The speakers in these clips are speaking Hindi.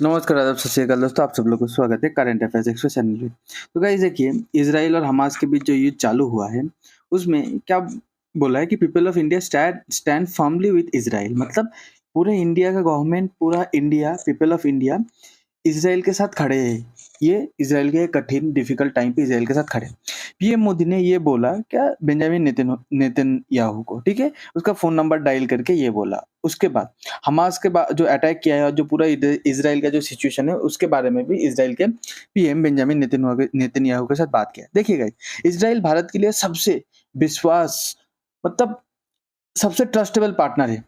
नमस्कार, आदाब, सत श्री अकाल दोस्तों, आप सब लोगों को स्वागत है करंट अफेयर्स एक्सप्रेस चैनल में। तो गाइस देखिए, इज़राइल और हमास के बीच जो युद्ध चालू हुआ है, उसमें क्या बोला है कि people of India stand firmly with Israel. मतलब पूरे इंडिया का गवर्नमेंट, पूरा India, people of India Israel के साथ खड़े हैं। ये इज़राइल के कठिन डिफिकल्ट टाइम पे इज़राइल के साथ खड़े हैं। पीएम मोदी ने ये बोला क्या बेंजामिन नेतन्याहू को, ठीक है? उसका फ़ोन नंबर डायल करके ये बोला। उसके बाद हमास के बाद जो अटैक किया है और जो पूरा इज़राइल का जो सिचुएशन है उसके बारे में भी इज़राइल के पीएम बेंजामिन नेतन्याहू के साथ बात किया। देखिए गाइस, इज़राइल भारत के लिए सबसे विश्वास मतलब सबसे ट्रस्टेबल पार्टनर है।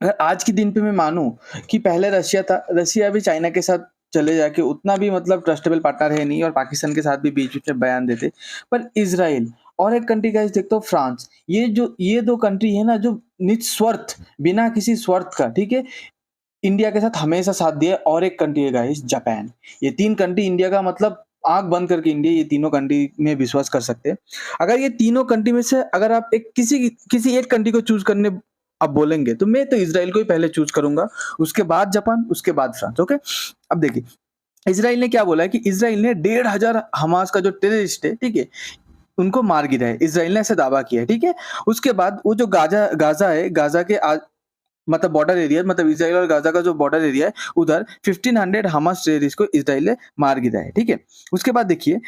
अगर आज के दिन पे मैं मानूँ कि पहले रशिया था, रशिया भी चाइना के साथ चले जाके उतना भी मतलब ट्रस्टेबल पार्टनर है नहीं और पाकिस्तान के साथ भी बीच-बीच में बयान देते। पर इज़राइल और एक कंट्री गाइस देखते हो फ्रांस, ये 2 कंट्री है ना जो निस्वार्थ बिना किसी स्वार्थ का, ठीक है? इंडिया के साथ हमेशा साथ दिए। और एक कंट्री है गाइस जापान। ये 3 कंट्री इंडिया का मतलब आँख बंद करके इंडिया ये तीनों कंट्री में विश्वास कर सकते हैं। अगर ये तीनों कंट्री में से अगर आप एक किसी एक कंट्री को चूज़ करने आप बोलेंगे तो मैं तो इज़राइल को ही पहले चूज़ करूँगा, उसके बाद जापान, उसके बाद फ्रांस, ओके? अब देखिए, इज़राइल ने क्या बोला है कि इज़राइल ने 1,500 हमास का जो टेररिस्ट है, ठीक है? उनको मार गिरा है। इज़राइल ने ऐसा दावा किया है, ठीक है? उसके बाद वो जो गाज़ा है, गाज़ा के मतलब बॉर्डर एरिया मतलब इज़राइल और गाज़ा का जो बॉर्डर एरिया है, उधर 1500 हमास टेररिस्ट को इज़राइल ने मार गिरा है, ठीक है? उसके बाद देखिए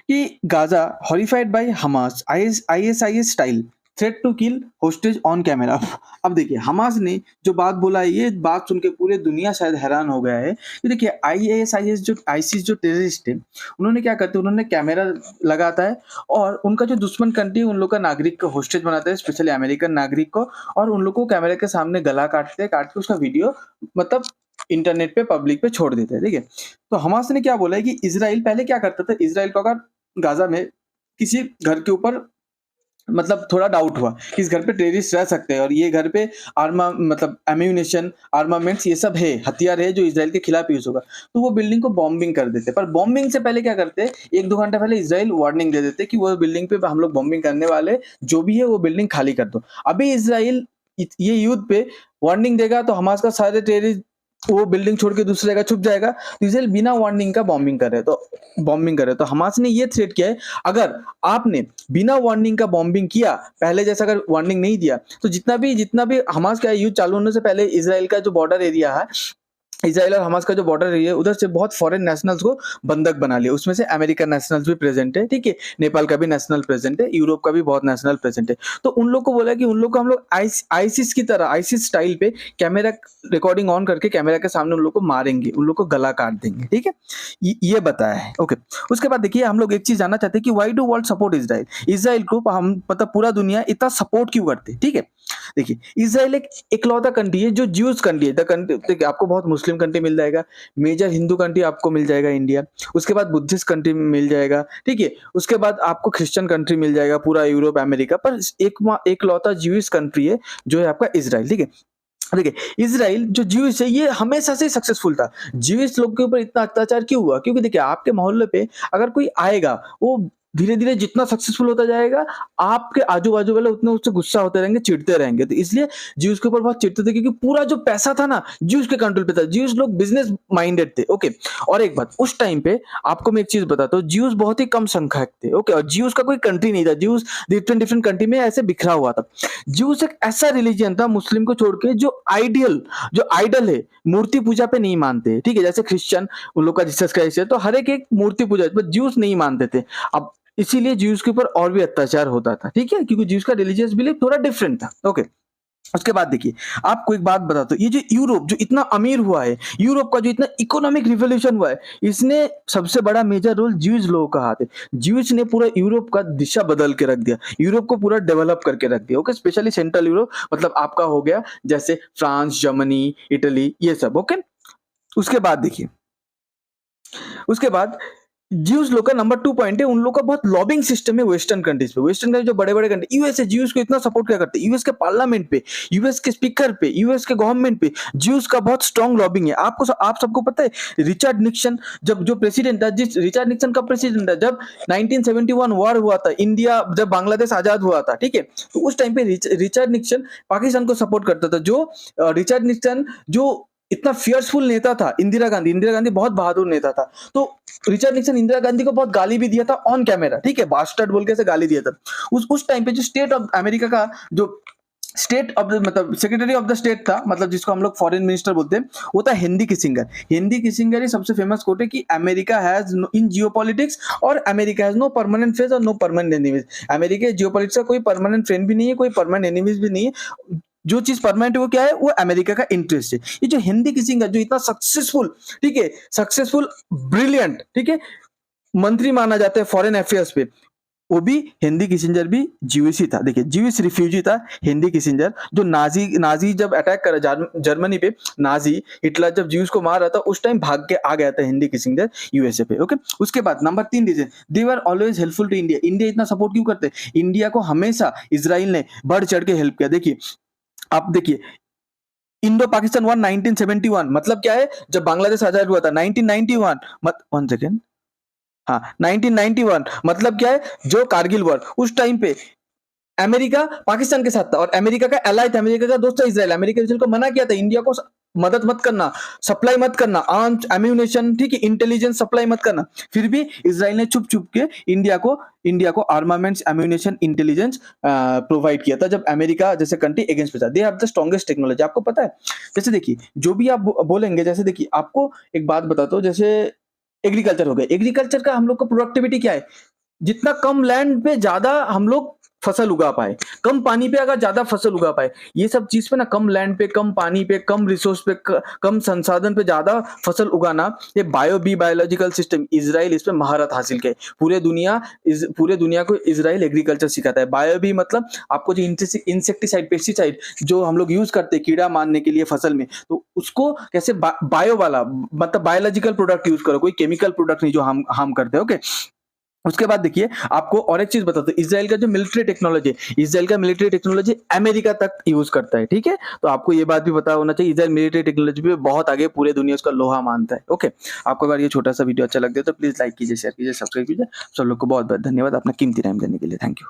कि Gaza horrified by Hamas ISIS style threat to kill hostage on camera. अब देखिए हमास ने जो बात बोला है, ये बात सुन के पूरे दुनिया शायद हैरान हो गया है कि देखिए आईएसआईएस जो आईसिस जो टेररिस्ट है, उन्होंने क्या करते हैं, उन्होंने कैमरा लगाता है और उनका जो दुश्मन कंट्री है उन लोग का नागरिक को होस्टेज बनाता है, स्पेशली अमेरिकन नागरिक को, और उन लोग को कैमरे के सामने गला काटते हैं, काट के उसका वीडियो मतलब इंटरनेट पे पब्लिक पे छोड़ देते हैं, ठीक है? तो हमास ने क्या बोला है कि इज़राइल पहले क्या करता था, इज़राइल को अगर गाज़ा में किसी घर के ऊपर मतलब थोड़ा डाउट हुआ कि इस घर पे टेररिस्ट रह सकते हैं और ये घर पे मतलब एम्यूनेशन, आर्मामेंट्स ये सब है, हथियार है जो इज़राइल के खिलाफ यूज़ होगा। तो वो बिल्डिंग को बॉम्बिंग कर देते। पर बॉम्बिंग से पहले क्या करते, 1-2 घंटे पहले इज़राइल वार्निंग दे देते कि वो बिल्डिंग पे हम लोग बॉम्बिंग करने वाले हैं, जो भी है वो बिल्डिंग खाली कर दो। अभी इज़राइल ये युद्ध पे वार्निंग देगा तो हमास का सारे टेररिस्ट वो बिल्डिंग छोड़ के दूसरी जगह छुप जाएगा। तो इज़राइल बिना वार्निंग का बॉम्बिंग कर रहे हैं। तो हमास ने ये थ्रेट किया है, अगर आपने बिना वार्निंग का बॉम्बिंग किया, पहले जैसा अगर वार्निंग नहीं दिया, तो जितना भी हमास का युद्ध चालू होने से पहले इज़राइल का जो बॉर्डर एरिया है, इज़राइल और हमास का जो बॉर्डर एरिया है, उधर से बहुत फॉरेन नेशनल्स को बंधक बना लिया। उसमें से अमेरिकन नेशनल्स भी प्रेज़ेंट है, ठीक है? नेपाल का भी नेशनल प्रेज़ेंट है, यूरोप का भी बहुत नेशनल प्रेज़ेंट है। तो उन लोग को बोला कि उन लोग को हम लोग आईसिस की तरह, आईसिस स्टाइल पे कैमरा रिकॉर्डिंग ऑन करके कैमरा के सामने उन लोग को मारेंगे, उन लोग को गला काट देंगे, ठीक है? ये बताया है, ओके। उसके बाद देखिए हम लोग एक चीज़ जानना चाहते हैं कि why do world support Israel? Israel को हम मतलब पूरा दुनिया इतना सपोर्ट क्यों करते है, ठीक है? देखिए, इज़राइल एक इकलौता कंट्री है जो ज्यूज़ कंट्री है। द कंट्री देखिए आपको बहुत मुस्लिम कंट्री मिल जाएगा, मेजर हिंदू कंट्री आपको मिल जाएगा इंडिया, उसके बाद बुद्धिस्ट कंट्री मिल जाएगा, ठीक है? उसके बाद आपको क्रिश्चियन कंट्री मिल जाएगा, पूरा यूरोप, अमेरिका, पर इकलौता ज्यूइश कंट्री है जो है आपका इज़राइल, ठीक है? देखिए, इज़राइल जो ज्यूइश है ये हमेशा से सक्सेसफुल था। ज्यूइश लोग के ऊपर इतना अत्याचार क्यों हुआ? क्योंकि देखिए आपके मोहल्ले पे अगर कोई आएगा, वो धीरे-धीरे जितना सक्सेसफुल होता जाएगा, आपके आजू-बाजू वाले उतने उससे गुस्सा होते रहेंगे, चिढ़ते रहेंगे। तो इसलिए ज्यूस के ऊपर बहुत चिढ़ते थे क्योंकि पूरा जो पैसा था ना, ज्यूस के कंट्रोल पे था। ज्यूस लोग बिज़नेस माइंडेड थे, ओके। और एक बात, उस टाइम पे आपको मैं एक चीज़ बताता हूँ, ज्यूस बहुत ही कम संख्यक थे, ओके। और ज्यूस का कोई कंट्री नहीं था, ज्यूस डिफरेंट-डिफरेंट कंट्री में ऐसे बिखरा हुआ था। ज्यूस एक ऐसा रिलीजन था मुस्लिम को छोड़ के जो आइडल है, मूर्ति पूजा पे नहीं मानते, ठीक है? जैसे क्रिश्चियन उन लोग का जीसस क्राइस्ट है, तो हर एक मूर्ति पूजा है, पर ज्यूस नहीं मानते थे। अब इसीलिए ज्यूस के ऊपर और भी अत्याचार होता था, ठीक है? क्योंकि ज्यूस का रिलीजियस बिलीफ थोड़ा डिफरेंट था, ओके। उसके बाद देखिए, आपको एक बात बताता हूँ, ये जो यूरोप जो इतना अमीर हुआ है, यूरोप का जो इतना इकोनॉमिक रिवॉल्यूशन हुआ है, इसने सबसे बड़ा मेजर रोल ज्यूज लोगों का हाथ है। ज्यूज ने पूरा यूरोप का दिशा बदल के रख दिया, यूरोप को पूरा डेवलप करके रख दिया, ओके। स्पेशली सेंट्रल यूरोप मतलब आपका हो गया जैसे फ्रांस, जर्मनी, इटली, ये सब, ओके। उसके बाद देखिए, उसके बाद ज्यूस लोग का नंबर 2 पॉइंट है, उन लोग का बहुत लॉबिंग सिस्टम है वेस्टर्न कंट्रीज पे। वेस्टर्न कंट्री जो बड़े-बड़े कंट्री, यूएस है, ज्यूस को इतना सपोर्ट क्या करते हैं, यूएस के पार्लियामेंट पे, यूएस के स्पीकर पे, यूएस के गवर्नमेंट पे ज्यूस का बहुत स्ट्रांग लॉबिंग है। आप सबको पता है रिचर्ड निक्सन जब जो प्रेसिडेंट था, जिस रिचर्ड निक्सन का प्रेसिडेंट था जब 1971 वॉर हुआ था, इंडिया जब बांग्लादेश आजाद हुआ था, ठीक है? तो उस टाइम पे रिचर्ड निक्सन पाकिस्तान को सपोर्ट करता था। जो रिचर्ड निक्सन जो इतना फियर्सफुल नेता था इंदिरा गांधी बहुत बहादुर नेता था। तो रिचर्ड निक्सन इंदिरा गांधी को बहुत गाली भी दिया था ऑन कैमरा, ठीक है, बास्टर्ड बोल के ऐसे गाली दिया था। उस टाइम पे जो स्टेट ऑफ अमेरिका का जो स्टेट ऑफ द मतलब सेक्रेटरी ऑफ द स्टेट था, मतलब जिसको हम लोग फॉरेन मिनिस्टर बोलते हैं, वो था हेनरी किसिंगर। हेनरी किसिंगर ही सबसे फेमस कोट है कि अमेरिका हैज इन जियोपॉलिटिक्स और America has no permanent friends और no permanent enemies. America geopolitics का कोई परमानेंट फ्रेंड भी नहीं है, कोई परमानेंट एनिमीज भी नहीं है। जो चीज परमानेंट है वो क्या है, वो अमेरिका का इंटरेस्ट है। ये जो हेनरी किसिंगर जो इतना सक्सेसफुल, ठीक है, सक्सेसफुल ब्रिलियंट, ठीक है, मंत्री माना जाता है फॉरेन अफेयर्स पे, वो भी हेनरी किसिंजर भी ज्यूइश ही था। देखिए ज्यूइश रिफ्यूजी था हेनरी किसिंजर, जो नाजी जब अटैक करा जर्मनी पे, नाजी हिटलर जब ज्यूज को मार रहा था उस टाइम भाग के आ गया था हेनरी किसिंजर यूएसए पे। ओके, उसके बाद number 3 reason, they were always helpful to India. India इतना सपोर्ट क्यों करते हैं? इंडिया को हमेशा इजराइल ने बढ़ चढ़ के हेल्प किया। देखिए आप देखिए इंडो पाकिस्तान वॉर 1971 मतलब क्या है, जब बांग्लादेश आजाद हुआ था 1991 वन सेकेंड, हाँ 1991 मतलब क्या है, जो कारगिल वॉर, उस टाइम पे अमेरिका पाकिस्तान के साथ था और अमेरिका का एलाई था, अमेरिका का दोस्त था इजराइल। अमेरिका इसराइल को मना किया था इंडिया को मदद मत करना, सप्लाई मत करना, आर्म्स एम्यूनेशन, ठीक है, इंटेलिजेंस सप्लाई मत करना। फिर भी इजराइल ने चुप चुप के इंडिया को आर्मामेंट्स, एम्यूनेशन, इंटेलिजेंस प्रोवाइड किया था जब अमेरिका जैसे कंट्री अगेंस्ट पे था। They have the strongest technology. आपको पता है, जैसे देखिए जो भी आप बोलेंगे, जैसे देखिए आपको एक बात बताता हूँ, जैसे एग्रीकल्चर हो गया, एग्रीकल्चर का हम लोग का प्रोडक्टिविटी क्या है, जितना कम लैंड पे ज्यादा हम लोग फसल उगा पाए, कम पानी पे अगर ज्यादा फसल उगा पाए, ये सब चीज पे ना, कम लैंड पे, कम पानी पे, कम रिसोर्स पे, कम संसाधन पे ज्यादा फसल उगाना, ये बायोलॉजिकल सिस्टम इजराइल इस पे महारत हासिल के। पूरे दुनिया को इजराइल एग्रीकल्चर सिखाता है। बायो भी मतलब आपको जो इंसेक्टिसाइड, पेस्टिसाइड जो हम लोग यूज करते हैं कीड़ा मारने के लिए फसल में, तो उसको कैसे बायो वाला मतलब बायोलॉजिकल प्रोडक्ट यूज करो, कोई केमिकल प्रोडक्ट नहीं जो हम करते हैं। ओके, उसके बाद देखिए आपको और एक चीज बताता हूं, इजराइल का जो मिलिट्री टेक्नोलॉजी, इजराइल का मिलिट्री टेक्नोलॉजी अमेरिका तक यूज करता है, ठीक है। तो आपको ये बात भी पता होना चाहिए, इजराइल मिलिट्री टेक्नोलॉजी पे बहुत आगे, पूरे दुनिया उसका लोहा मानता है। ओके, आपको अगर ये छोटा सा वीडियो अच्छा लगता है तो प्लीज लाइक कीजिए, शेयर कीजिए, सब्सक्राइब कीजिए। सब लोग को बहुत बहुत धन्यवाद अपना कीमती टाइम देने के लिए। Thank you.